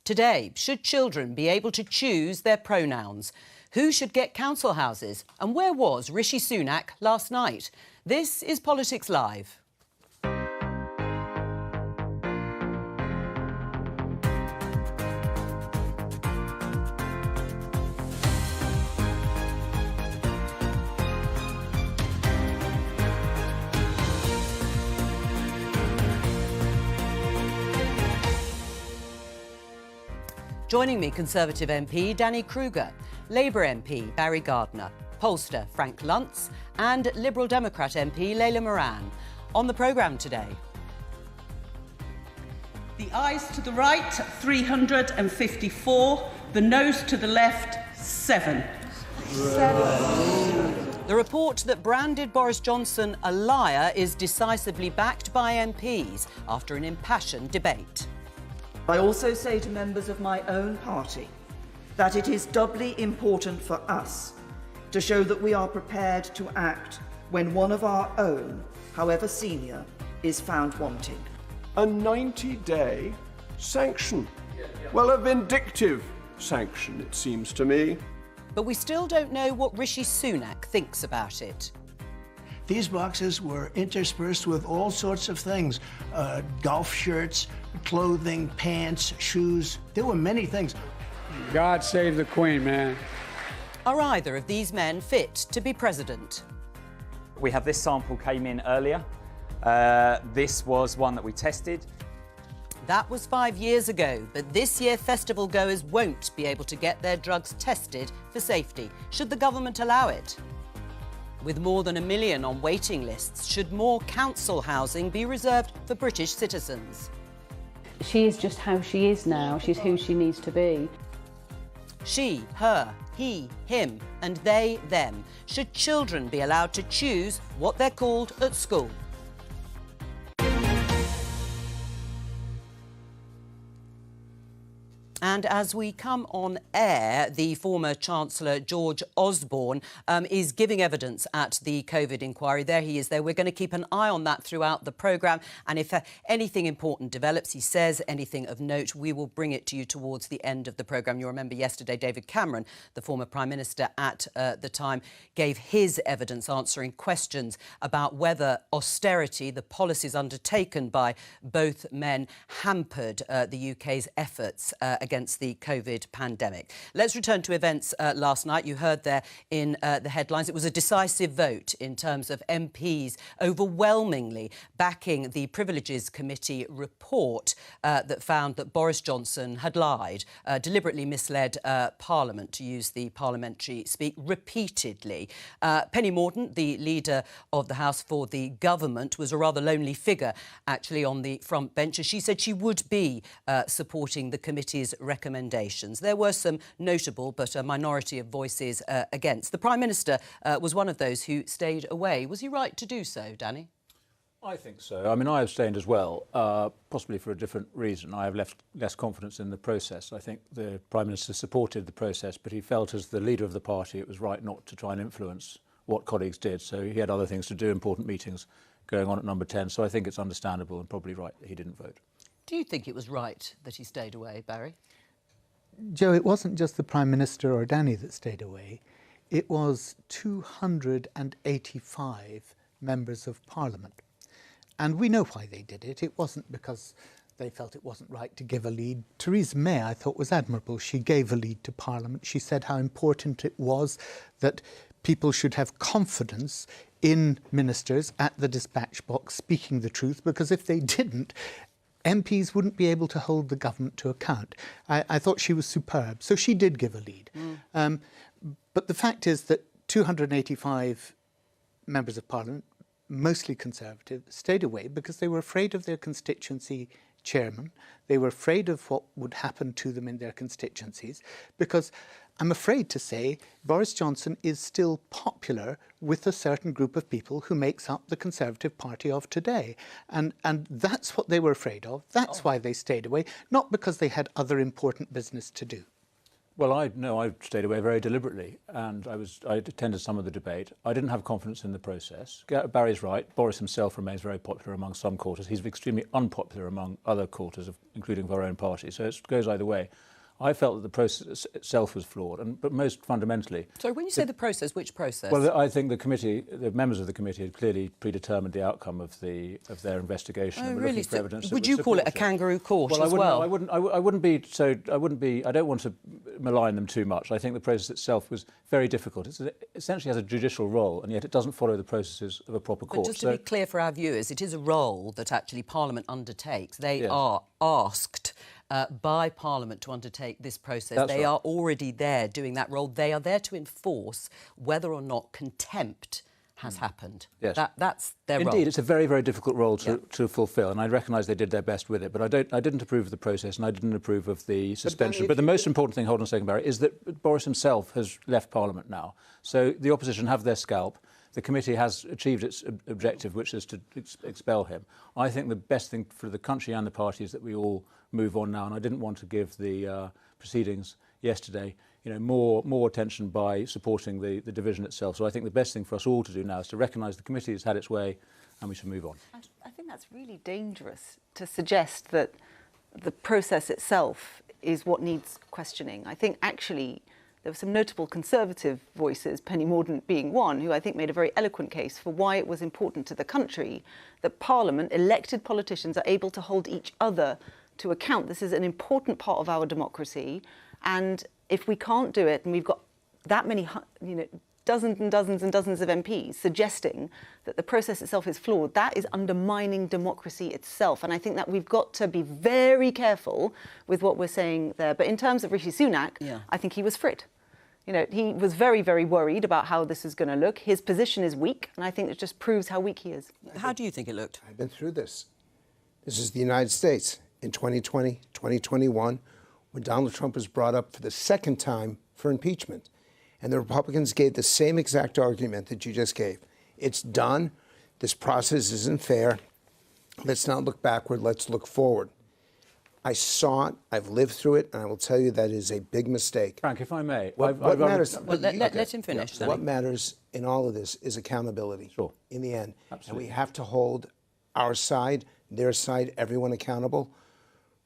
Today, should children be able to choose their pronouns? Who should get council houses? And where was Rishi Sunak last night? This is Politics Live. Joining me, Conservative MP Danny Kruger, Labour MP Barry Gardiner, pollster Frank Luntz and Liberal Democrat MP Layla Moran. On the programme today. The ayes to the right, 354. The noes to the left, 7. The report that branded Boris Johnson a liar is decisively backed by MPs after an impassioned debate. I also say to members of my own party that it is doubly important for us to show that we are prepared to act when one of our own, however senior, is found wanting. A 90-day sanction. Well, a vindictive sanction, it seems to me. But we still don't know what Rishi Sunak thinks about it. These boxes were interspersed with all sorts of things. Golf shirts, clothing, pants, shoes. There were many things. God save the Queen, man. Are either of these men fit to be president? We have this sample came in earlier. This was one that we tested. That was 5 years ago, but this year festival goers won't be able to get their drugs tested for safety. Should the government allow it? With more than 1 million on waiting lists, should more council housing be reserved for British citizens? She is just how she is now. She's who she needs to be. She, her, he, him, and they, them. Should children be allowed to choose what they're called at school? And as we come on air, the former Chancellor George Osborne is giving evidence at the COVID inquiry. There he is there. We're going to keep an eye on that throughout the programme. And if anything important develops, he says anything of note, we will bring it to you towards the end of the programme. You'll remember yesterday David Cameron, the former Prime Minister at the time, gave his evidence answering questions about whether austerity, the policies undertaken by both men, hampered the UK's efforts against the COVID pandemic. Let's return to events last night. You heard there in the headlines. It was a decisive vote in terms of MPs overwhelmingly backing the Privileges Committee report that found that Boris Johnson had lied, deliberately misled Parliament, to use the parliamentary speak, repeatedly. Penny Mordaunt, the leader of the House for the government, was a rather lonely figure, actually, on the front bench. She said she would be supporting the committee's recommendations. There were some notable but a minority of voices against. The Prime Minister was one of those who stayed away. Was he right to do so, Danny? I think so. I mean, I abstained as well, possibly for a different reason. I have less confidence in the process. I think the Prime Minister supported the process, but he felt as the leader of the party it was right not to try and influence what colleagues did. So he had other things to do, important meetings going on at number 10. So I think it's understandable and probably right that he didn't vote. Do you think it was right that he stayed away, Barry? Joe, it wasn't just the Prime Minister or Danny that stayed away. It was 285 members of Parliament. And we know why they did it. It wasn't because they felt it wasn't right to give a lead. Theresa May, I thought, was admirable. She gave a lead to Parliament. She said how important it was that people should have confidence in ministers at the dispatch box speaking the truth, because if they didn't, MPs wouldn't be able to hold the government to account. I thought she was superb. So she did give a lead. But the fact is that 285 members of Parliament, mostly Conservative, stayed away because they were afraid of their constituency chairman. They were afraid of what would happen to them in their constituencies, because I'm afraid to say Boris Johnson is still popular with a certain group of people who makes up the Conservative Party of today. And that's what they were afraid of. That's why they stayed away, not because they had other important business to do. Well, I stayed away very deliberately, and I attended some of the debate. I didn't have confidence in the process. Barry's right. Boris himself remains very popular among some quarters. He's extremely unpopular among other quarters, including of our own party. So it goes either way. I felt that the process itself was flawed, but most fundamentally... So when you say the process, which process? Well, I think the members of the committee had clearly predetermined the outcome of their investigation. Oh, and were really? looking for evidence Would you call it a kangaroo court as well? I don't want to malign them too much. I think the process itself was very difficult. It essentially has a judicial role, and yet it doesn't follow the processes of a proper court. But just to be clear for our viewers, it is a role that actually Parliament undertakes. They are asked by Parliament to undertake this process. They are already there doing that role. They are there to enforce whether or not contempt has happened. Yes. That's their role. Indeed, it's a very, very difficult role to fulfil, and I recognise they did their best with it, but I didn't approve of the process and I didn't approve of the suspension. But the most important thing, hold on a second, Barry, is that Boris himself has left Parliament now. So the opposition have their scalp. The committee has achieved its objective, which is to expel him. I think the best thing for the country and the party is that we all move on now, and I didn't want to give the proceedings yesterday more attention by supporting the division itself. So I think the best thing for us all to do now is to recognise the committee has had its way and we should move on. I think that's really dangerous to suggest that the process itself is what needs questioning. I think actually there were some notable Conservative voices, Penny Mordaunt being one, who I think made a very eloquent case for why it was important to the country that Parliament, elected politicians, are able to hold each other to account. This is an important part of our democracy, and if we can't do it, and we've got that many, dozens and dozens and dozens of MPs suggesting that the process itself is flawed, that is undermining democracy itself. And I think that we've got to be very careful with what we're saying there. But in terms of Rishi Sunak, I think he was frit. He was very, very worried about how this is going to look. His position is weak, and I think it just proves how weak he is. How do you think it looked? I've been through this. This is the United States in 2020, 2021, when Donald Trump was brought up for the second time for impeachment. And the Republicans gave the same exact argument that you just gave. It's done. This process isn't fair. Let's not look backward. Let's look forward. I saw it. I've lived through it. And I will tell you that is a big mistake. Frank, if I may. What matters... Well, let him finish. What matters in all of this is accountability. Sure. In the end. Absolutely. And we have to hold our side, their side, everyone accountable.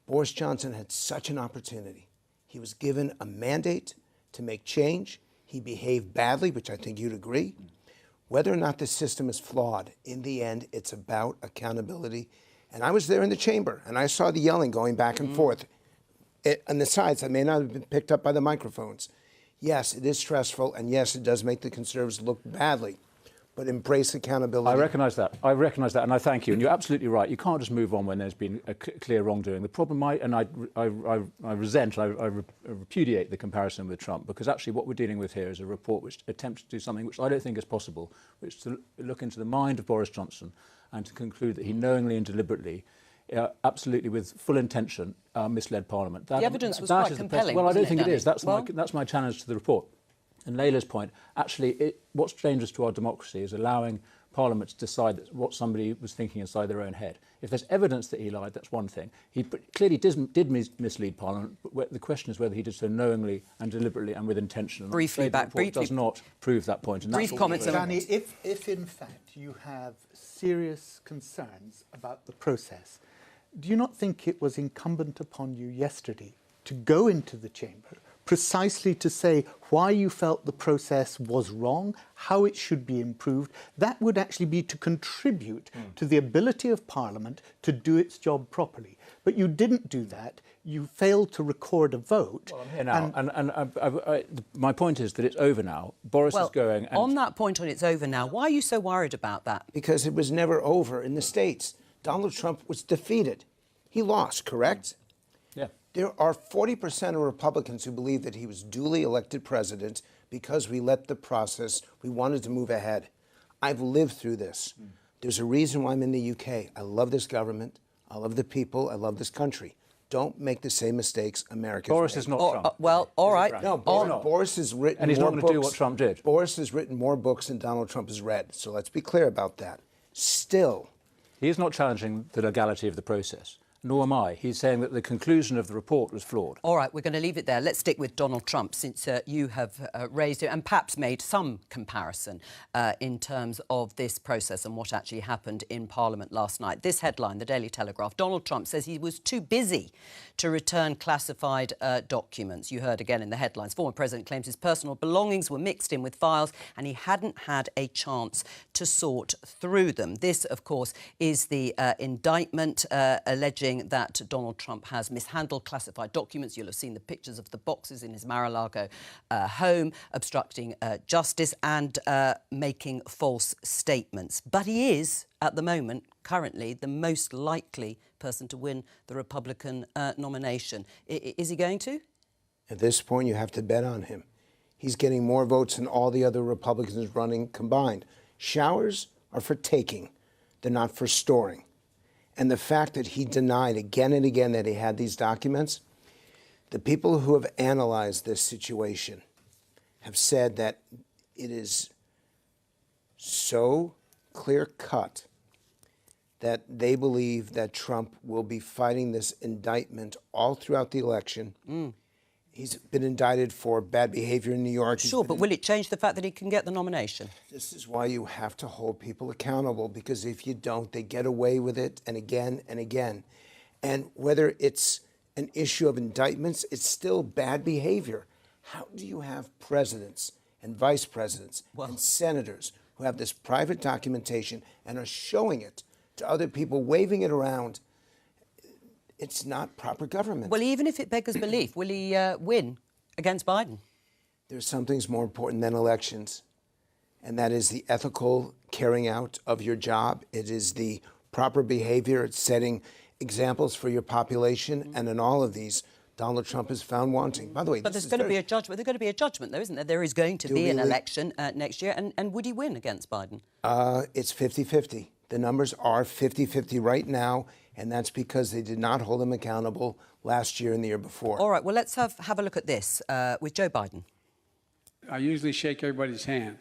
Boris Johnson had such an opportunity. He was given a mandate to make change. He behaved badly, which I think you'd agree. Whether or not the system is flawed, in the end, it's about accountability. And I was there in the chamber, and I saw the yelling going back and forth. On the sides, that may not have been picked up by the microphones. Yes, it is stressful, and yes, it does make the Conservatives look badly. But embrace accountability. I recognise that, and I thank you. And you're absolutely right. You can't just move on when there's been a clear wrongdoing. The problem, I repudiate the comparison with Trump, because actually what we're dealing with here is a report which attempts to do something which I don't think is possible, which is to look into the mind of Boris Johnson and to conclude that he knowingly and deliberately, absolutely with full intention, misled Parliament. The evidence was quite compelling. Well, I don't think it is. That's my challenge to the report. And Layla's point, actually, what's dangerous to our democracy is allowing Parliament to decide what somebody was thinking inside their own head. If there's evidence that he lied, that's one thing. He clearly did mislead Parliament, but the question is whether he did so knowingly and deliberately and with intention. And briefly, the report does not prove that point. And brief comments. Danny, if in fact you have serious concerns about the process, do you not think it was incumbent upon you yesterday to go into the chamber precisely to say why you felt the process was wrong, how it should be improved? That would actually be to contribute to the ability of Parliament to do its job properly. But you didn't do that. You failed to record a vote. Well, I'm here now, and my point is that it's over now. Boris is going... And on that point it's over now, why are you so worried about that? Because it was never over in the States. Donald Trump was defeated. He lost, correct? Yeah. There are 40% of Republicans who believe that he was duly elected president because we let the process, we wanted to move ahead. I've lived through this. There's a reason why I'm in the UK. I love this government. I love the people. I love this country. Don't make the same mistakes Americans Boris make. is not Trump. Well, all right. No, Boris has written and he's more not books. going to do what Trump did. Boris has written more books than Donald Trump has read. So let's be clear about that. Still. He is not challenging the legality of the process. nor am I. He's saying that the conclusion of the report was flawed. All right, we're going to leave it there. Let's stick with Donald Trump, since you have raised it and perhaps made some comparison in terms of this process and what actually happened in Parliament last night. This headline, the Daily Telegraph: Donald Trump says he was too busy to return classified documents. You heard again in the headlines. Former president claims his personal belongings were mixed in with files and he hadn't had a chance to sort through them. This, of course, is the indictment alleging that Donald Trump has mishandled classified documents. You'll have seen the pictures of the boxes in his Mar-a-Lago home, obstructing justice and making false statements. But he is, at the moment, currently, the most likely person to win the Republican nomination. Is he going to? At this point, you have to bet on him. He's getting more votes than all the other Republicans running combined. Showers are for taking. They're not for storing. And the fact that he denied again and again that he had these documents, the people who have analyzed this situation have said that it is so clear-cut that they believe that Trump will be fighting this indictment all throughout the election. He's been indicted for bad behavior in New York. Sure, but will it change the fact that he can get the nomination? This is why you have to hold people accountable, because if you don't, they get away with it and again and again. And whether it's an issue of indictments, it's still bad behavior. How do you have presidents and vice presidents and senators who have this private documentation and are showing it to other people, waving it around? It's not proper government. Well, even if it beggars belief, will he win against Biden? There's some things more important than elections, and that is the ethical carrying out of your job. It is the proper behavior. It's setting examples for your population, and in all of these, Donald Trump is found wanting. By the way, but there's going to be a judgment. There's going to be a judgment, though, isn't there? There is going to be an election next year, and would he win against Biden? It's 50-50. The numbers are 50-50 right now, and that's because they did not hold him accountable last year and the year before. All right, well, let's have a look at this with Joe Biden. I usually shake everybody's hand,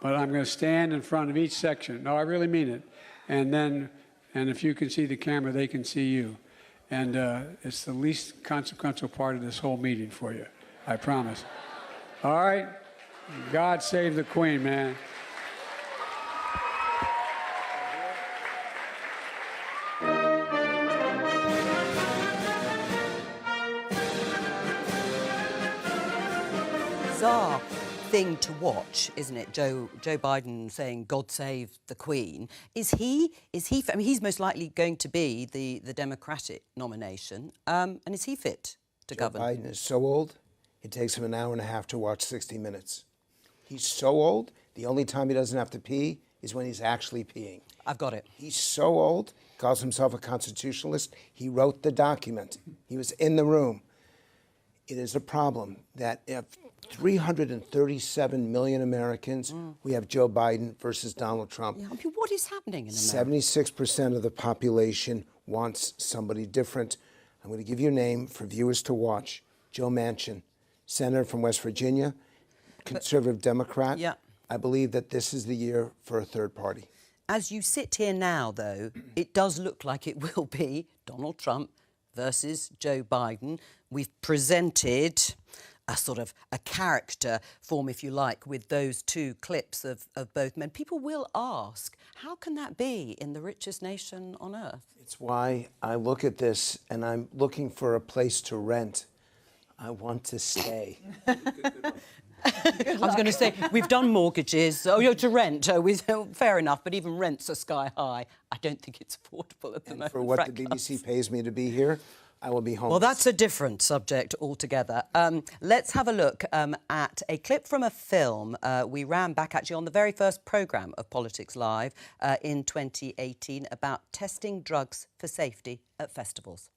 but I'm going to stand in front of each section. No, I really mean it. And if you can see the camera, they can see you. And it's the least consequential part of this whole meeting for you, I promise. All right? God save the Queen, man. Bizarre thing to watch, isn't it? Joe Biden saying "God save the Queen." Is he? I mean, he's most likely going to be the Democratic nomination. And is he fit to govern? Joe Biden is so old, it takes him an hour and a half to watch 60 Minutes. He's so old, the only time he doesn't have to pee is when he's actually peeing. I've got it. He's so old, calls himself a constitutionalist. He wrote the document. He was in the room. It is a problem that if 337 million Americans, we have Joe Biden versus Donald Trump. Yeah, I mean, what is happening in America? 76% of the population wants somebody different. I'm going to give you a name for viewers to watch. Joe Manchin, senator from West Virginia, conservative Democrat. Yeah. I believe that this is the year for a third party. As you sit here now, though, it does look like it will be Donald Trump versus Joe Biden. We've presented a sort of a character form, if you like, with those two clips of both men. People will ask, how can that be in the richest nation on earth? It's why I look at this and I'm looking for a place to rent. I want to stay. I was going to say, we've done mortgages. Oh, you're to rent. Fair enough, but even rents are sky high. I don't think it's affordable at the moment. For what the BBC pays me to be here, I will be homeless. Well, that's a different subject altogether. Let's have a look at a clip from a film we ran back actually on the very first programme of Politics Live in 2018 about testing drugs for safety at festivals.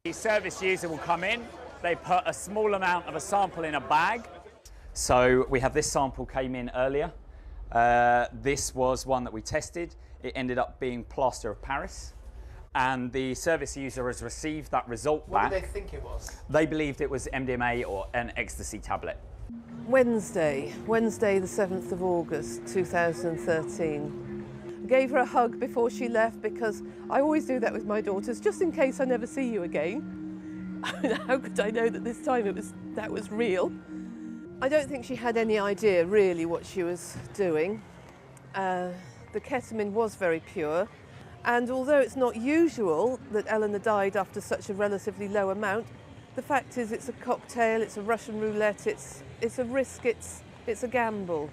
The service user will come in, they put a small amount of a sample in a bag. So we have this sample came in earlier. This was one that we tested. It ended up being plaster of Paris. And the service user has received that result back. What did they think it was? They believed it was MDMA or an ecstasy tablet. Wednesday the 7th of August 2013. gave her a hug before she left, because I always do that with my daughters, just in case I never see you again. How could I know that this time that was real? I don't think she had any idea really what she was doing. The ketamine was very pure, and although it's not usual that Eleanor died after such a relatively low amount, the fact is it's a cocktail, it's a Russian roulette, it's a risk, it's a gamble.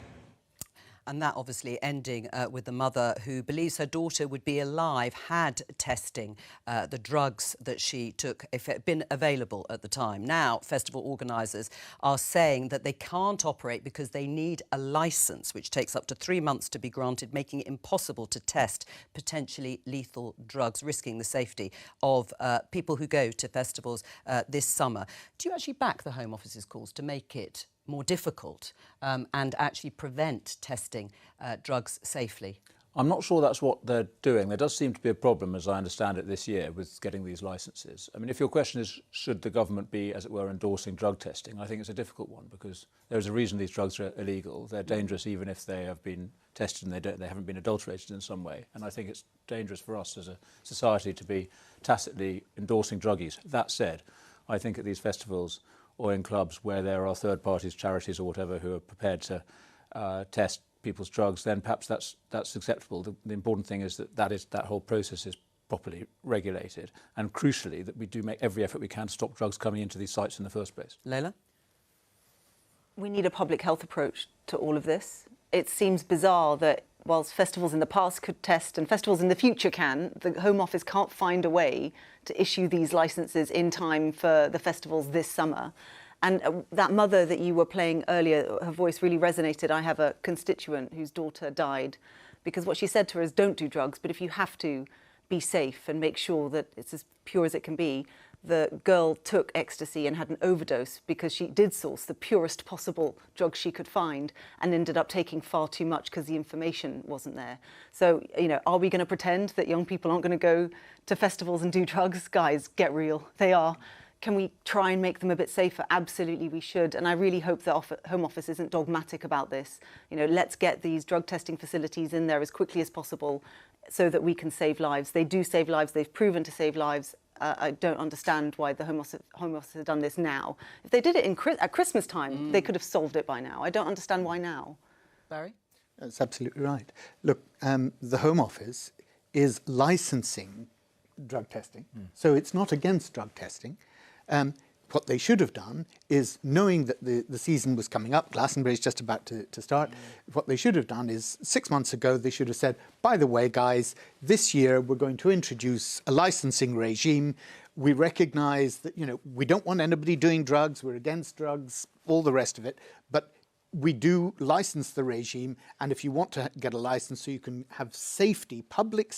And that obviously ending with the mother who believes her daughter would be alive had testing the drugs that she took, if it had been available at the time. Now, festival organisers are saying that they can't operate because they need a licence, which takes up to 3 months to be granted, making it impossible to test potentially lethal drugs, risking the safety of people who go to festivals this summer. Do you actually back the Home Office's calls to make it more difficult and actually prevent testing drugs safely? I'm not sure that's what they're doing. There does seem to be a problem, as I understand it, this year with getting these licences. I mean, if your question is, should the government be, as it were, endorsing drug testing, I think it's a difficult one, because there's a reason these drugs are illegal. They're dangerous even if they have been tested and they haven't been adulterated in some way. And I think it's dangerous for us as a society to be tacitly endorsing drug use. That said, I think at these festivals or in clubs where there are third parties, charities or whatever, who are prepared to test people's drugs, then perhaps that's acceptable. The important thing is that whole process is properly regulated, and crucially that we do make every effort we can to stop drugs coming into these sites in the first place. Leila? We need a public health approach to all of this. It seems bizarre that whilst festivals in the past could test and festivals in the future can, the Home Office can't find a way to issue these licences in time for the festivals this summer. And that mother that you were playing earlier, her voice really resonated. I have a constituent whose daughter died because what she said to her is, don't do drugs, but if you have to, be safe and make sure that it's as pure as it can be. The girl took ecstasy and had an overdose because she did source the purest possible drug she could find and ended up taking far too much because the information wasn't there. So, are we going to pretend that young people aren't going to go to festivals and do drugs? Guys, get real. They are. Can we try and make them a bit safer? Absolutely, we should. And I really hope the Home Office isn't dogmatic about this. Let's get these drug testing facilities in there as quickly as possible so that we can save lives. They do save lives. They've proven to save lives. I don't understand why the Home Office has done this now. If they did it at Christmas time, they could have solved it by now. I don't understand why now. Barry? That's absolutely right. Look, the Home Office is licensing drug testing, so it's not against drug testing. What they should have done is, knowing that the season was coming up, Glastonbury's just about to start, what they should have done is 6 months ago they should have said, by the way, guys, this year we're going to introduce a licensing regime. We recognise that, we don't want anybody doing drugs, we're against drugs, all the rest of it, but we do license the regime, and if you want to get a license so you can have safety, public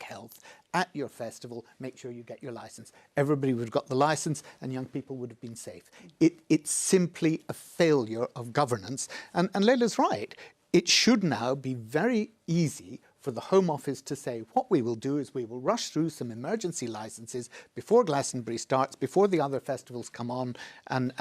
health at your festival, make sure you get your license. Everybody would have got the license and young people would have been safe. It's simply a failure of governance. And Leila's right. It should now be very easy for the Home Office to say, what we will do is we will rush through some emergency licences before Glastonbury starts, before the other festivals come on, and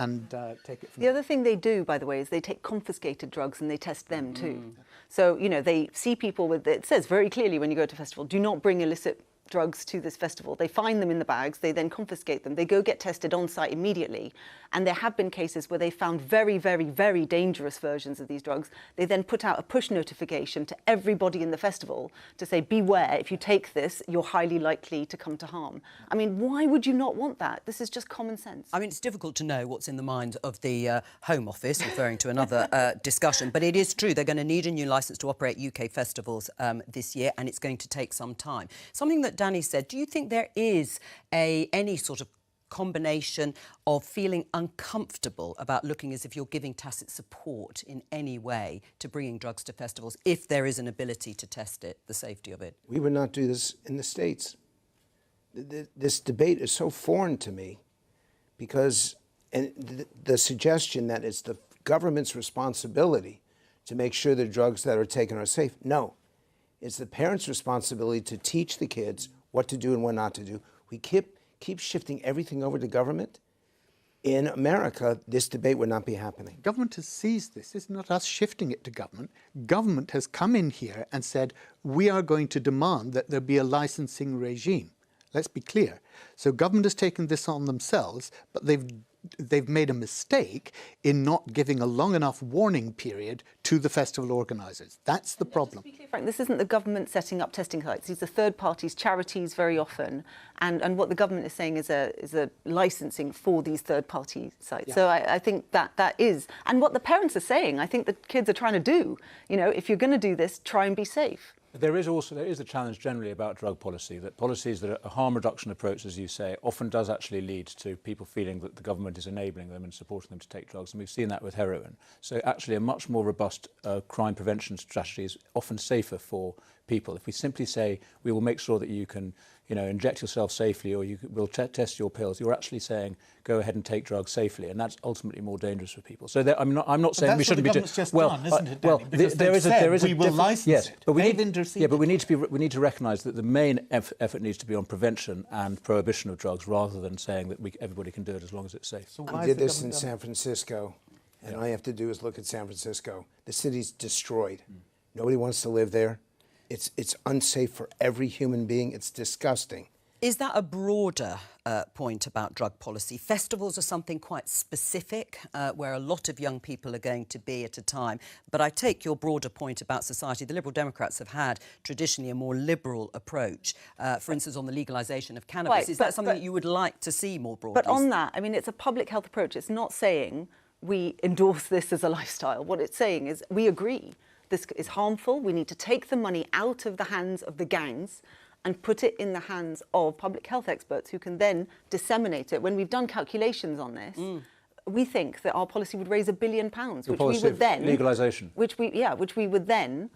take it from The other thing they do, by the way, is they take confiscated drugs and they test them too. So, they see people with, it says very clearly when you go to a festival, do not bring illicit drugs to this festival. They find them in the bags, they then confiscate them, they go get tested on site immediately. And there have been cases where they found very, very, very dangerous versions of these drugs. They then put out a push notification to everybody in the festival to say, beware, if you take this, you're highly likely to come to harm. I mean, why would you not want that? This is just common sense. I mean, it's difficult to know what's in the mind of the Home Office, referring to another discussion, but it is true they're going to need a new licence to operate UK festivals this year, and it's going to take some time. Something that Danny said, do you think there is any sort of combination of feeling uncomfortable about looking as if you're giving tacit support in any way to bringing drugs to festivals if there is an ability to test it, the safety of it? We would not do this in the States. This debate is so foreign to me because the suggestion that it's the government's responsibility to make sure the drugs that are taken are safe. No, it's the parents' responsibility to teach the kids what to do and what not to do. We keep shifting everything over to government. in America, this debate would not be happening. Government has seized this. It's not us shifting it to government. Government has come in here and said, we are going to demand that there be a licensing regime. Let's be clear. So government has taken this on themselves, but they've made a mistake in not giving a long enough warning period to the festival organisers. That's the problem. Just to be clear, Frank, this isn't the government setting up testing sites. These are third parties, charities very often, and what the government is saying is a licensing for these third party sites. Yeah. So I think that is, and what the parents are saying, I think the kids are trying to do. You know, if you're going to do this, try and be safe. There is a challenge generally about drug policy, that policies that are a harm reduction approach, as you say, often does actually lead to people feeling that the government is enabling them and supporting them to take drugs. And we've seen that with heroin. So actually a much more robust crime prevention strategy is often safer for people. If we simply say, we will make sure that you can, you know, inject yourself safely, or we'll test your pills, you're actually saying, go ahead and take drugs safely. And that's ultimately more dangerous for people. So I'm not saying we shouldn't be doing... Just done, isn't it, Danny? Because there is we will license it. But we need to recognise that the main effort needs to be on prevention and prohibition of drugs, rather than saying that everybody can do it as long as it's safe. So we did this in San Francisco, and all you have to do is look at San Francisco. The city's destroyed. Nobody wants to live there. It's unsafe for every human being. It's disgusting. Is that a broader point about drug policy? Festivals are something quite specific, where a lot of young people are going to be at a time. But I take your broader point about society. The Liberal Democrats have had traditionally a more liberal approach, for instance, on the legalisation of cannabis. Right, is that something that you would like to see more broadly? But on that, I mean, it's a public health approach. It's not saying we endorse this as a lifestyle. What it's saying is we agree this is harmful. We need to take the money out of the hands of the gangs and put it in the hands of public health experts who can then disseminate it. When we've done calculations on this, we think that our policy would raise £1 billion, which we would then legalisation, which we would then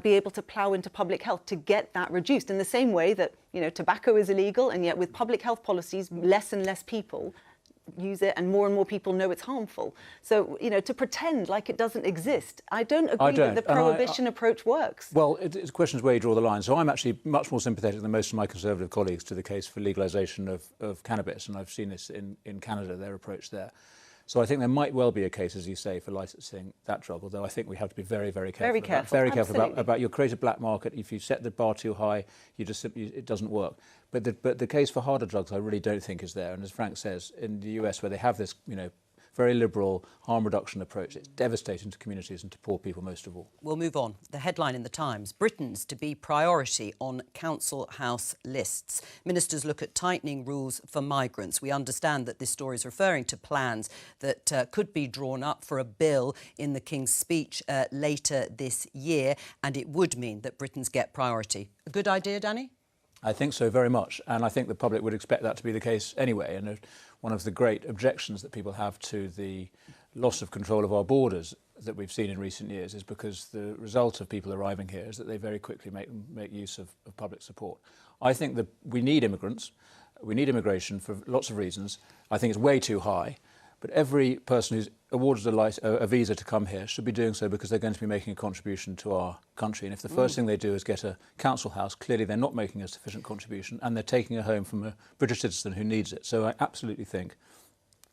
be able to plough into public health to get that reduced. In the same way that, you know, tobacco is illegal, and yet with public health policies, less and less people use it, and more people know it's harmful. So, you know, to pretend like it doesn't exist, I don't agree that the prohibition approach works. Well, it's a question of where you draw the line. So I'm actually much more sympathetic than most of my Conservative colleagues to the case for legalisation of cannabis, and I've seen this in Canada, their approach there. So I think there might well be a case, as you say, for licensing that drug, although I think we have to be very, very careful. Very careful about you create a black market. If you set the bar too high, you just simply, it doesn't work. But the case for harder drugs, I really don't think is there. And as Frank says, in the US, where they have this, you know, very liberal harm reduction approach, it's devastating to communities and to poor people most of all. We'll move on. The headline in the Times: Britain's to be priority on council house lists. Ministers look at tightening rules for migrants. We understand that this story is referring to plans that could be drawn up for a bill in the King's speech later this year, and it would mean that Britons get priority. A good idea, Danny? I think so, very much, and I think the public would expect that to be the case anyway. And one of the great objections that people have to the loss of control of our borders that we've seen in recent years is because the result of people arriving here is that they very quickly make use of public support. I think that we need immigrants, we need immigration for lots of reasons. I think it's way too high. But every person who's awarded a visa to come here should be doing so because they're going to be making a contribution to our country. And if the first thing they do is get a council house, clearly they're not making a sufficient contribution, and they're taking a home from a British citizen who needs it. So I absolutely think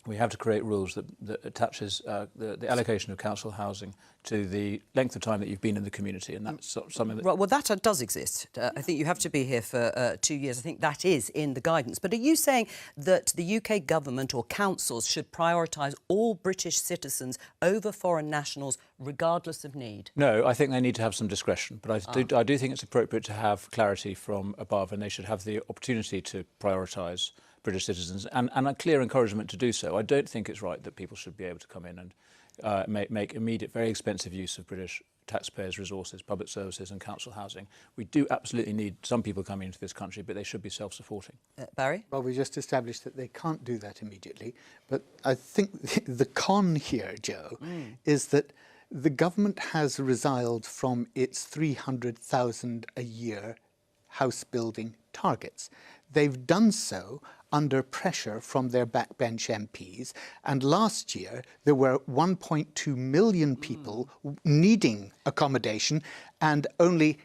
we have to create rules that attaches the allocation of council housing to the length of time that you've been in the community, and that's something that... Well, that does exist. I think you have to be here for 2 years. I think that is in the guidance. But are you saying that the UK government or councils should prioritise all British citizens over foreign nationals, regardless of need? No, I think they need to have some discretion. But I do think it's appropriate to have clarity from above, and they should have the opportunity to prioritise British citizens and a clear encouragement to do so. I don't think it's right that people should be able to come in and make immediate, very expensive use of British taxpayers' resources, public services and council housing. We do absolutely need some people coming into this country, but they should be self-supporting. Barry? Well, we just established that they can't do that immediately. But I think the con here, Joe, is that the government has resiled from its 300,000 a year house building targets. They've done so under pressure from their backbench MPs, and last year there were 1.2 million people needing accommodation, and only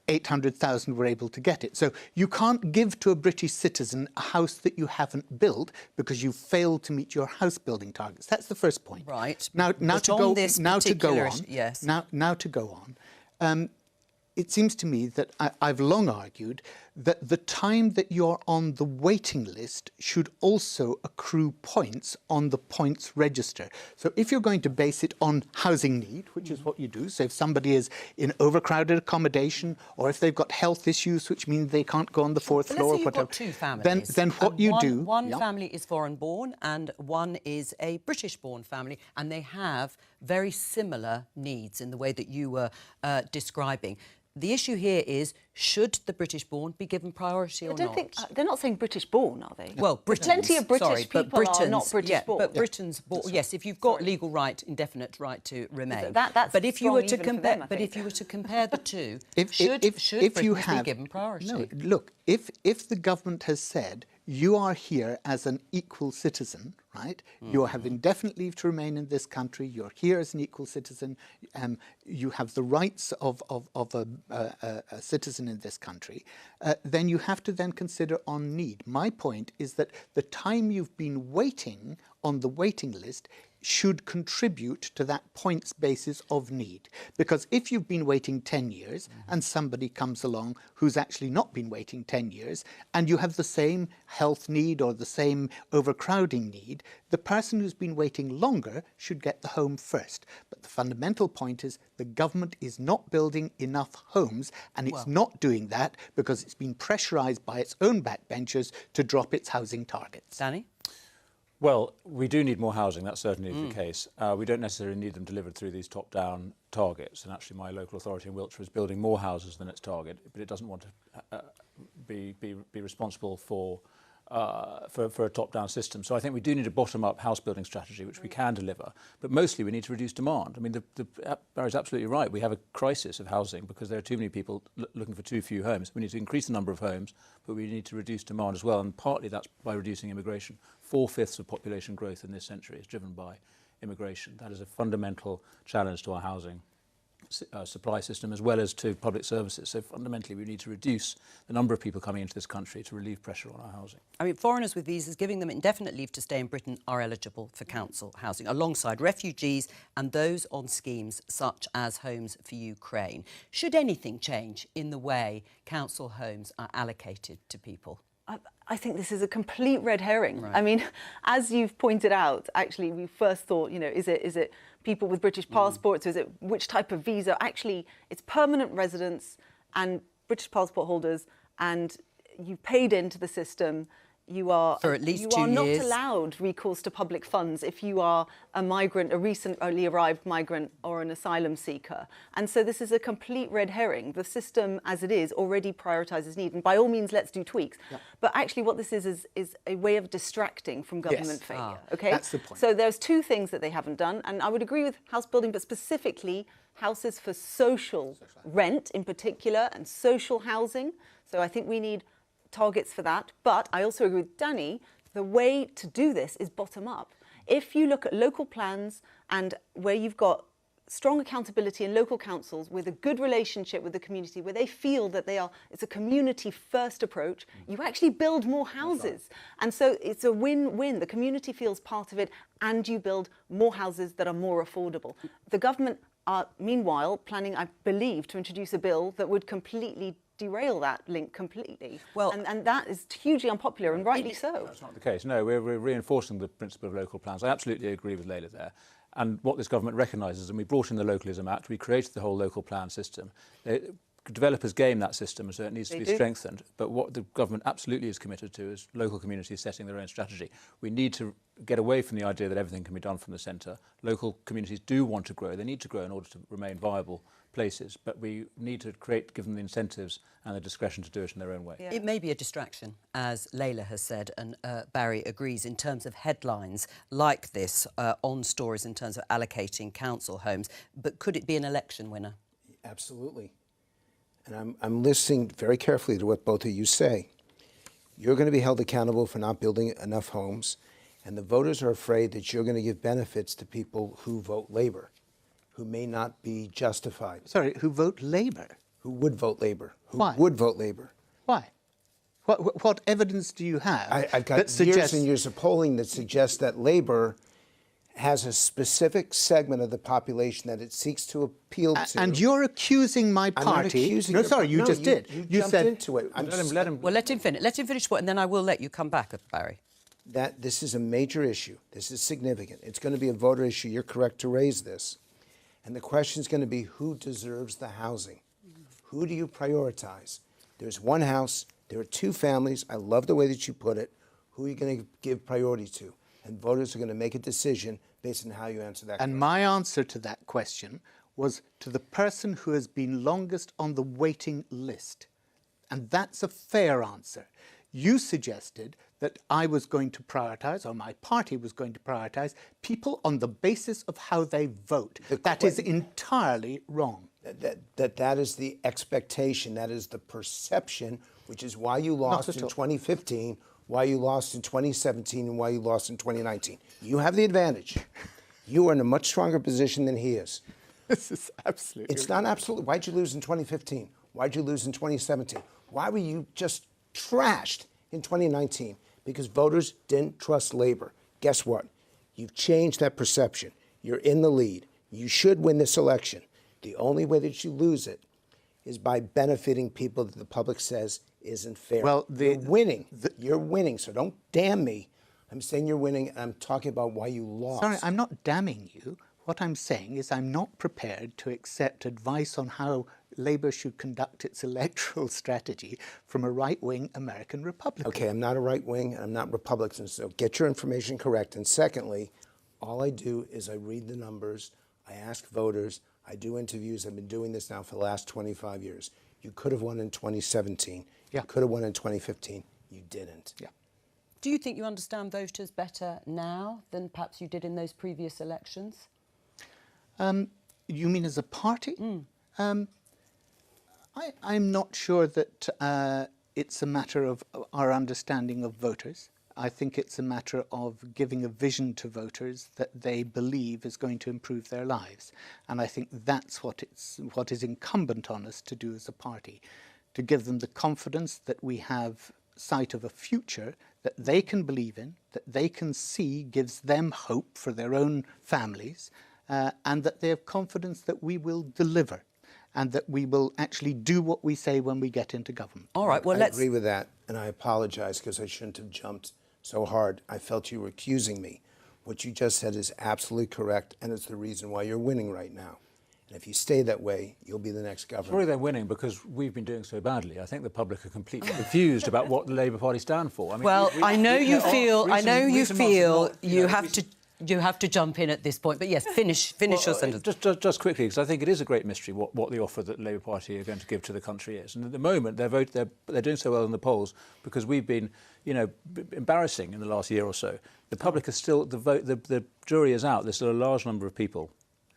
800,000 were able to get it. So you can't give to a British citizen a house that you haven't built because you failed to meet your house building targets. That's the first point. Right. Now But to on go this now to go particular on. yes. Now to go on. It seems to me that I've long argued that the time that you're on the waiting list should also accrue points on the points register. So if you're going to base it on housing need, which is what you do, so if somebody is in overcrowded accommodation or if they've got health issues, which means they can't go on the fourth floor, Let's say you've whatever, got two families. then what you do... One family is foreign-born and one is a British-born family, and they have very similar needs in the way that you were describing. The issue here is, should the British-born be given priority or not? I don't think they're not saying British-born, are they? Well, Britons, plenty of British sorry, people but Britons, are not British-born. but Britain's born. Yes, if you've got legal right, indefinite right to remain. That's but if you were to strong even for compare, them, I but think. if you were to compare the two, If Britons have, be given priority? No, look, if the government has said you are here as an equal citizen, right? You have indefinite leave to remain in this country. You're here as an equal citizen. You have the rights of a citizen in this country. Then you have to then consider on need. My point is that the time you've been waiting on the waiting list should contribute to that points basis of need. Because if you've been waiting 10 years and somebody comes along who's actually not been waiting 10 years and you have the same health need or the same overcrowding need, the person who's been waiting longer should get the home first. But the fundamental point is the government is not building enough homes, and it's not doing that because it's been pressurised by its own backbenchers to drop its housing targets. Danny? Well, we do need more housing, that certainly is the case. We don't necessarily need them delivered through these top-down targets, and actually my local authority in Wiltshire is building more houses than its target, but it doesn't want to be responsible for a top-down system. So I think we do need a bottom-up house-building strategy, which we can deliver, but mostly we need to reduce demand. I mean, Barry's absolutely right. We have a crisis of housing because there are too many people looking for too few homes. We need to increase the number of homes, but we need to reduce demand as well, and partly that's by reducing immigration. 4/5 of population growth in this century is driven by immigration. That is a fundamental challenge to our housing supply system as well as to public services. So fundamentally we need to reduce the number of people coming into this country to relieve pressure on our housing. I mean, foreigners with visas giving them indefinite leave to stay in Britain are eligible for council housing, alongside refugees and those on schemes such as Homes for Ukraine. Should anything change in the way council homes are allocated to people? I think this is a complete red herring. Right. I mean, as you've pointed out, actually, we first thought, you know, is it people with British passports? Is it which type of visa? Actually, it's permanent residents and British passport holders, and you've paid into the system. You are for at least 2 not years. allowed recourse to public funds if you are a migrant, a recently arrived migrant or an asylum seeker. And so this is a complete red herring. The system as it is already prioritises need, and by all means let's do tweaks. Yeah. But actually what this is a way of distracting from government failure. Okay? That's the point. So there's two things that they haven't done, and I would agree with house building, but specifically houses for social rent in particular and social housing. So I think we need targets for that. But I also agree with Danny, the way to do this is bottom up. If you look at local plans and where you've got strong accountability in local councils with a good relationship with the community, where they feel that it's a community first approach, you actually build more houses. And so it's a win-win. The community feels part of it and you build more houses that are more affordable. The government are meanwhile planning, I believe, to introduce a bill that would completely derail that link completely. Well, and that is hugely unpopular, and rightly so. That's not the case. No, we're reinforcing the principle of local plans. I absolutely agree with Leila there. And what this government recognises, and we brought in the Localism Act, we created the whole local plan system. Developers game that system, and so it needs to be strengthened. But what the government absolutely is committed to is local communities setting their own strategy. We need to get away from the idea that everything can be done from the centre. Local communities do want to grow. They need to grow in order to remain viable places, but we need to give them the incentives and the discretion to do it in their own way. Yeah. It may be a distraction, as Leila has said, and Barry agrees, in terms of headlines like this on stories in terms of allocating council homes, but could it be an election winner? Absolutely. And I'm listening very carefully to what both of you say. You're going to be held accountable for not building enough homes, and the voters are afraid that you're going to give benefits to people who vote Labour, who may not be justified. Sorry, who vote Labour? who would vote Labour. Why? Would vote Labour. Why? What evidence do you have I've got that suggests... years and years of polling that suggests that Labour has a specific segment of the population that it seeks to appeal to. And you're accusing my I'm not party... accusing No, your sorry, party. you No, just did. You said... into it. Well, let him finish. Let him finish, and then I will let you come back, Barry. That this is a major issue. This is significant. It's going to be a voter issue. You're correct to raise this. And the question is going to be who deserves the housing? Who do you prioritize? There's one house. There are two families. I love the way that you put it. Who are you going to give priority to? And voters are going to make a decision based on how you answer that question. And my answer to that question was to the person who has been longest on the waiting list. And that's a fair answer. You suggested that I was going to prioritise, or my party was going to prioritise, people on the basis of how they vote. That is entirely wrong. That is the expectation, that is the perception, which is why you lost in 2015, why you lost in 2017, and why you lost in 2019. You have the advantage. You are in a much stronger position than he is. This is absolutely... It's not absolutely. Why'd you lose in 2015? Why'd you lose in 2017? Why were you just trashed in 2019? Because voters didn't trust Labour. Guess what? You've changed that perception. You're in the lead. You should win this election. The only way that you lose it is by benefiting people that the public says isn't fair. Well, you're winning. You're winning, so don't damn me. I'm saying you're winning, and I'm talking about why you lost. Sorry, I'm not damning you. What I'm saying is I'm not prepared to accept advice on how Labour should conduct its electoral strategy from a right-wing American Republican. Okay, I'm not a right-wing, and I'm not Republican, so get your information correct. And secondly, all I do is I read the numbers, I ask voters, I do interviews. I've been doing this now for the last 25 years. You could have won in 2017. Yeah. You could have won in 2015. You didn't. Yeah. Do you think you understand voters better now than perhaps you did in those previous elections? You mean as a party? I'm not sure that it's a matter of our understanding of voters. I think it's a matter of giving a vision to voters that they believe is going to improve their lives. And I think that's what is incumbent on us to do as a party, to give them the confidence that we have sight of a future that they can believe in, that they can see gives them hope for their own families, and that they have confidence that we will deliver and that we will actually do what we say when we get into government. All right, well, I agree with that, and I apologize because I shouldn't have jumped so hard. I felt you were accusing me. What you just said is absolutely correct, and it's the reason why you're winning right now. And if you stay that way, you'll be the next governor. Sorry they're winning because we've been doing so badly. I think the public are completely confused about what the Labour Party stand for. I mean, well, I know you feel you have to jump in at this point, but yes, finish your sentence. Just quickly, because I think it is a great mystery what the offer that the Labour Party are going to give to the country is. And at the moment, they're doing so well in the polls because we've been, embarrassing in the last year or so. The public is still the jury is out. There's still a large number of people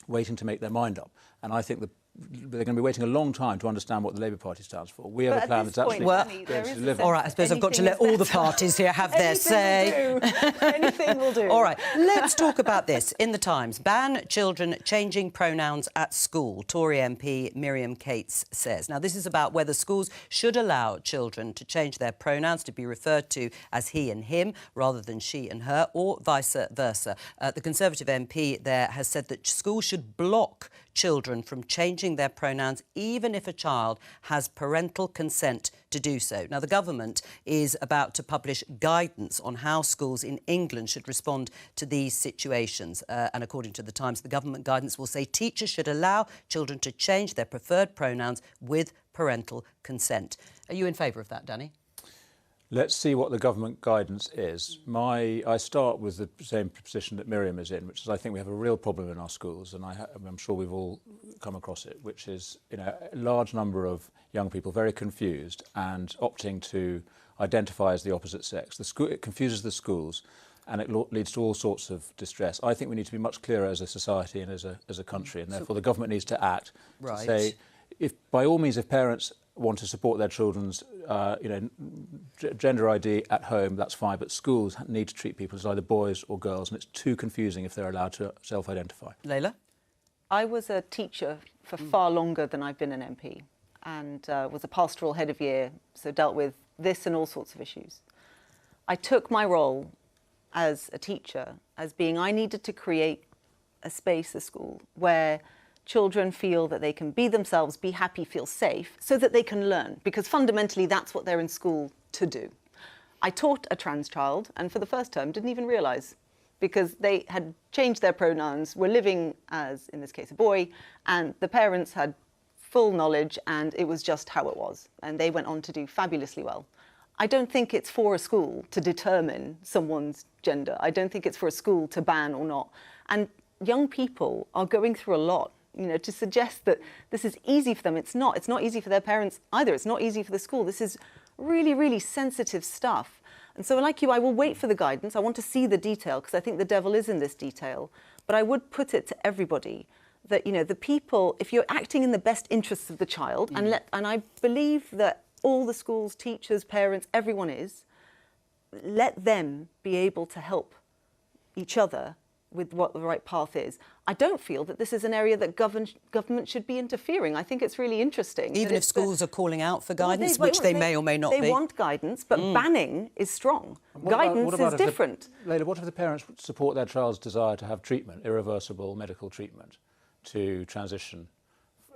waiting to make their mind up, and I think they're going to be waiting a long time to understand what the Labour Party stands for. We have a plan that's actually going to deliver. All right, I suppose I've got to let all the parties here have their say. Anything will do. All right, let's talk about this. In the Times, ban children changing pronouns at school, Tory MP Miriam Cates says. Now, this is about whether schools should allow children to change their pronouns to be referred to as he and him rather than she and her, or vice versa. The Conservative MP there has said that schools should block children from changing their pronouns even if a child has parental consent to do so. Now, the government is about to publish guidance on how schools in England should respond to these situations. And according to the Times, the government guidance will say teachers should allow children to change their preferred pronouns with parental consent. Are you in favour of that, Danny? Let's see what the government guidance is. I start with the same position that Miriam is in, which is I think we have a real problem in our schools, and I'm sure we've all come across it, which is a large number of young people very confused and opting to identify as the opposite sex. It confuses the schools, and it leads to all sorts of distress. I think we need to be much clearer as a society and as a country, and therefore the government needs to act to say, by all means, if parents want to support their children's gender ID at home, that's fine, but schools need to treat people as either boys or girls, and it's too confusing if they're allowed to self-identify. Layla? I was a teacher for far longer than I've been an MP, and was a pastoral head of year, so dealt with this and all sorts of issues. I took my role as a teacher as being I needed to create a space, a school, where children feel that they can be themselves, be happy, feel safe, so that they can learn, because fundamentally that's what they're in school to do. I taught a trans child, and for the first term didn't even realise, because they had changed their pronouns, were living as, in this case, a boy, and the parents had full knowledge, and it was just how it was, and they went on to do fabulously well. I don't think it's for a school to determine someone's gender. I don't think it's for a school to ban or not. And young people are going through a lot. You know, to suggest that this is easy for them, it's not. It's not easy for their parents either. It's not easy for the school. This is really, really sensitive stuff. And so like you, I will wait for the guidance. I want to see the detail, because I think the devil is in this detail. But I would put it to everybody that, you know, the people, if you're acting in the best interests of the child, and I believe that all the schools, teachers, parents, everyone is, let them be able to help each other with what the right path is. I don't feel that this is an area that government should be interfering. I think it's really interesting. Even if schools are calling out for guidance, which they may or may not be. They want guidance, but banning is strong. Guidance is different. Leila, what if the parents support their child's desire to have treatment, irreversible medical treatment, to transition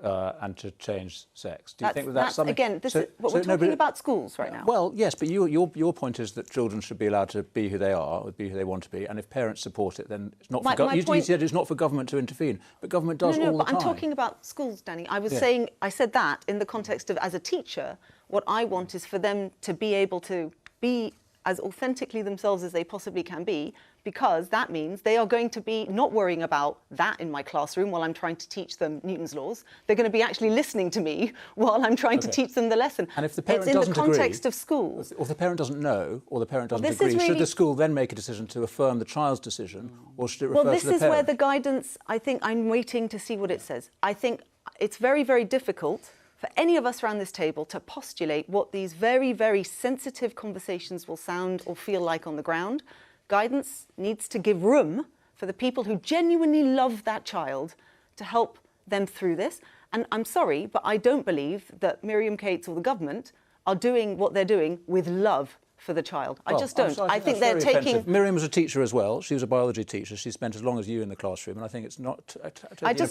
and to change sex? Do you think that's something... Again, we're talking about schools right now. Well, yes, but your point is that children should be allowed to be who they are, or be who they want to be, and if parents support it, then it's not for you said it's not for government to intervene, but government does all the time. No, but I'm talking about schools, Danny. I was saying, I said that in the context of, as a teacher, what I want is for them to be able to be as authentically themselves as they possibly can be, because that means they are going to be not worrying about that in my classroom while I'm trying to teach them Newton's laws. They're going to be actually listening to me while I'm trying to teach them the lesson. And if the parent doesn't agree, it's in the context of schools. Or if the parent doesn't know, or the parent doesn't agree, should the school then make a decision to affirm the child's decision, or should it refer to the parent? Well, this is where the guidance, I think, I'm waiting to see what it says. I think it's very, very difficult for any of us around this table to postulate what these very, very sensitive conversations will sound or feel like on the ground. Guidance needs to give room for the people who genuinely love that child to help them through this. And I'm sorry, but I don't believe that Miriam Cates or the government are doing what they're doing with love for the child. I just don't. I think they're taking... Miriam was a teacher as well. She was a biology teacher. She spent as long as you in the classroom, and I think it's not inappropriate to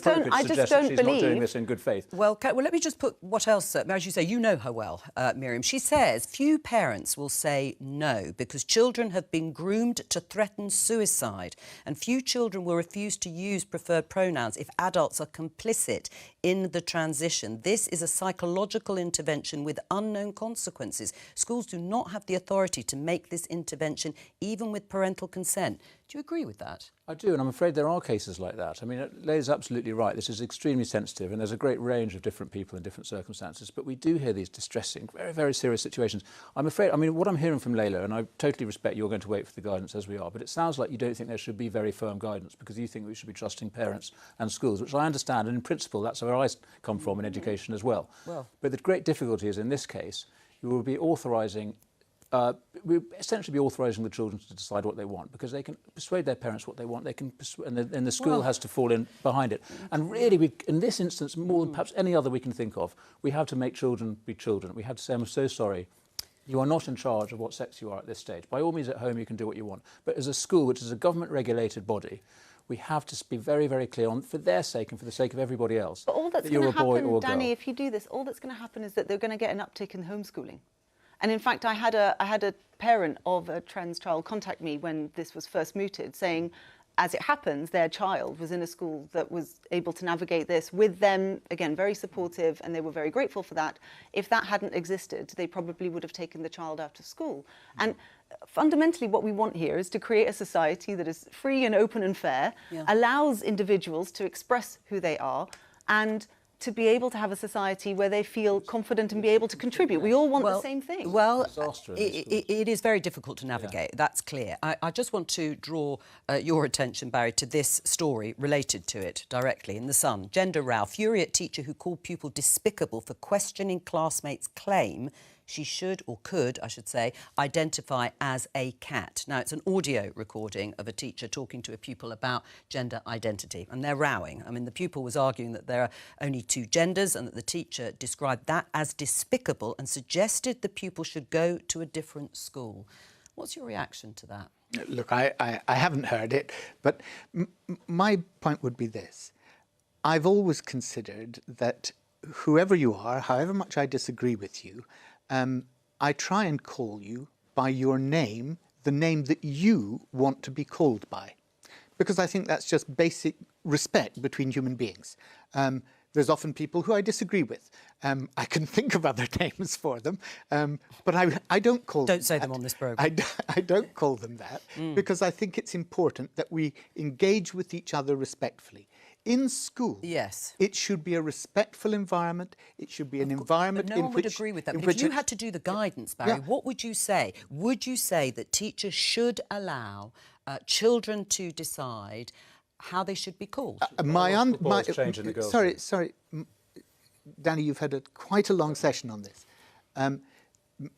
suggest that she's not doing this in good faith. Well, let me just put what else, as you say, you know her well, Miriam. She says few parents will say no because children have been groomed to threaten suicide, and few children will refuse to use preferred pronouns if adults are complicit in the transition. This is a psychological intervention with unknown consequences. Schools do not have the authority to make this intervention, even with parental consent. Do you agree with that? I do, and I'm afraid there are cases like that. I mean, Leila's absolutely right. This is extremely sensitive, and there's a great range of different people in different circumstances, but we do hear these distressing, very, very serious situations. I'm afraid, I mean, what I'm hearing from Leila, and I totally respect you're going to wait for the guidance as we are, but it sounds like you don't think there should be very firm guidance because you think we should be trusting parents and schools, which I understand, and in principle, that's where I come from in education as well. But the great difficulty is, in this case, you will be authorising we essentially be authorising the children to decide what they want because they can persuade their parents what they want. They can, and the school has to fall in behind it. And really, in this instance, more than perhaps any other we can think of, we have to make children be children. We have to say, I'm so sorry. You are not in charge of what sex you are at this stage. By all means, at home, you can do what you want. But as a school, which is a government-regulated body, we have to be very, very clear on, for their sake and for the sake of everybody else, but all that's going to happen, Danny, if you do this, all that's going to happen is that they're going to get an uptick in homeschooling. And in fact, I had a parent of a trans child contact me when this was first mooted, saying, as it happens, their child was in a school that was able to navigate this with them, again, very supportive, and they were very grateful for that. If that hadn't existed, they probably would have taken the child out of school. And fundamentally, what we want here is to create a society that is free and open and fair, allows individuals to express who they are, and to be able to have a society where they feel confident and be able to contribute. We all want the same thing. Well, it is very difficult to navigate, that's clear. I just want to draw your attention, Barry, to this story related to it directly in The Sun. Gender row, fury at teacher who called pupil despicable for questioning classmates' claim she should, or could, I should say, identify as a cat. Now, it's an audio recording of a teacher talking to a pupil about gender identity, and they're rowing. I mean, the pupil was arguing that there are only two genders and that the teacher described that as despicable and suggested the pupil should go to a different school. What's your reaction to that? Look, I haven't heard it, but my point would be this. I've always considered that whoever you are, however much I disagree with you, I try and call you by your name, the name that you want to be called by, because I think that's just basic respect between human beings. There's often people who I disagree with. I can think of other names for them, but I don't call them. Don't say them on this programme. I don't call them that because I think it's important that we engage with each other respectfully. In school, yes, it should be a respectful environment. It should be an environment in which... No one would agree with that. But if you had to do the guidance, Barry, what would you say? Would you say that teachers should allow children to decide how they should be called? Sorry, Danny, you've had quite a long session on this.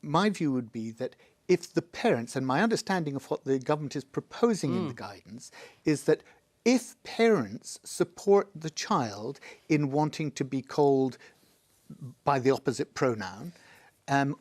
My view would be that if the parents, and my understanding of what the government is proposing in the guidance, is that if parents support the child in wanting to be called by the opposite pronoun,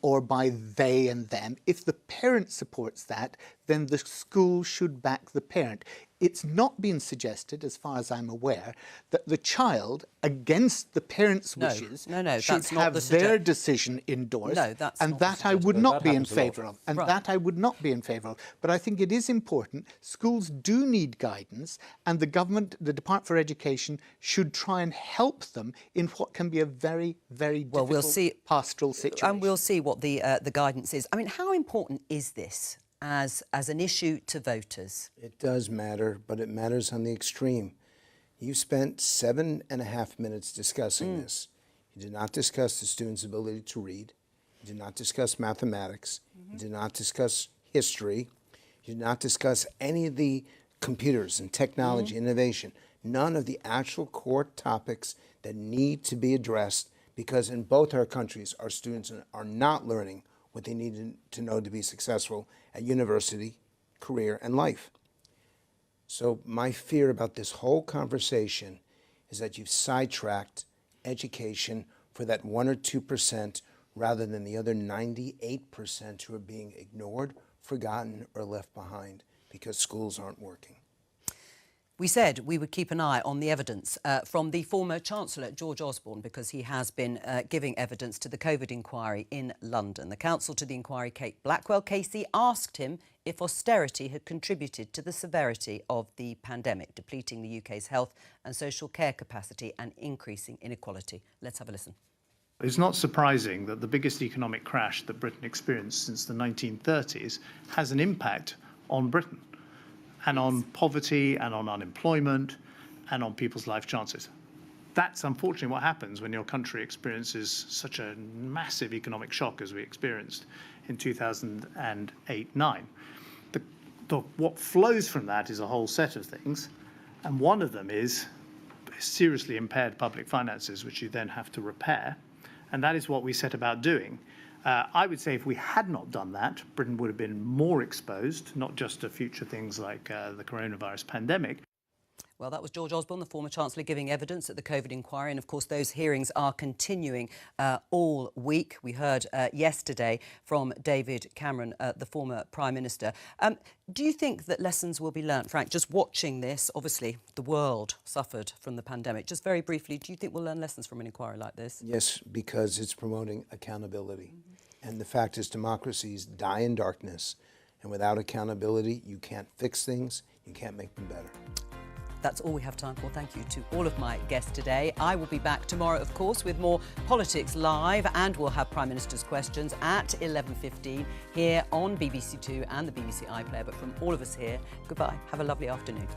or by they and them, if the parent supports that, then the school should back the parent. It's not been suggested, as far as I'm aware, that the child, against the parent's wishes, should have their decision endorsed. No, that's and not that I would not be in favour of. And that I would not be in favour of. But I think it is important. Schools do need guidance, and the government, the Department for Education, should try and help them in what can be a very, very difficult pastoral situation. And we'll see what the guidance is. I mean, how important is this as an issue to voters? It does matter, but it matters on the extreme. You spent 7.5 minutes discussing this. You did not discuss the students' ability to read. You did not discuss mathematics. You did not discuss history. You did not discuss any of the computers and technology, innovation. None of the actual core topics that need to be addressed, because in both our countries, our students are not learning what they need to know to be successful at university, career, and life. So my fear about this whole conversation is that you've sidetracked education for that 1 or 2% rather than the other 98% who are being ignored, forgotten, or left behind because schools aren't working. We said we would keep an eye on the evidence from the former Chancellor, George Osborne, because he has been giving evidence to the COVID inquiry in London. The counsel to the inquiry, Kate Blackwell-Casey, asked him if austerity had contributed to the severity of the pandemic, depleting the UK's health and social care capacity and increasing inequality. Let's have a listen. It's not surprising that the biggest economic crash that Britain experienced since the 1930s has an impact on Britain, and on poverty, and on unemployment, and on people's life chances. That's unfortunately what happens when your country experiences such a massive economic shock as we experienced in 2008-9. What flows from that is a whole set of things, and one of them is seriously impaired public finances, which you then have to repair, and that is what we set about doing. I would say if we had not done that, Britain would have been more exposed, not just to future things like the coronavirus pandemic. Well, that was George Osborne, the former Chancellor, giving evidence at the COVID inquiry. And, of course, those hearings are continuing all week. We heard yesterday from David Cameron, the former Prime Minister. Do you think that lessons will be learnt, Frank? Just watching this, obviously, the world suffered from the pandemic. Just very briefly, do you think we'll learn lessons from an inquiry like this? Yes, because it's promoting accountability. And the fact is, democracies die in darkness. And without accountability, you can't fix things, you can't make them better. That's all we have time for. Thank you to all of my guests today. I will be back tomorrow, of course, with more Politics Live, and we'll have Prime Minister's Questions at 11:15 here on BBC Two and the BBC iPlayer. But from all of us here, goodbye. Have a lovely afternoon.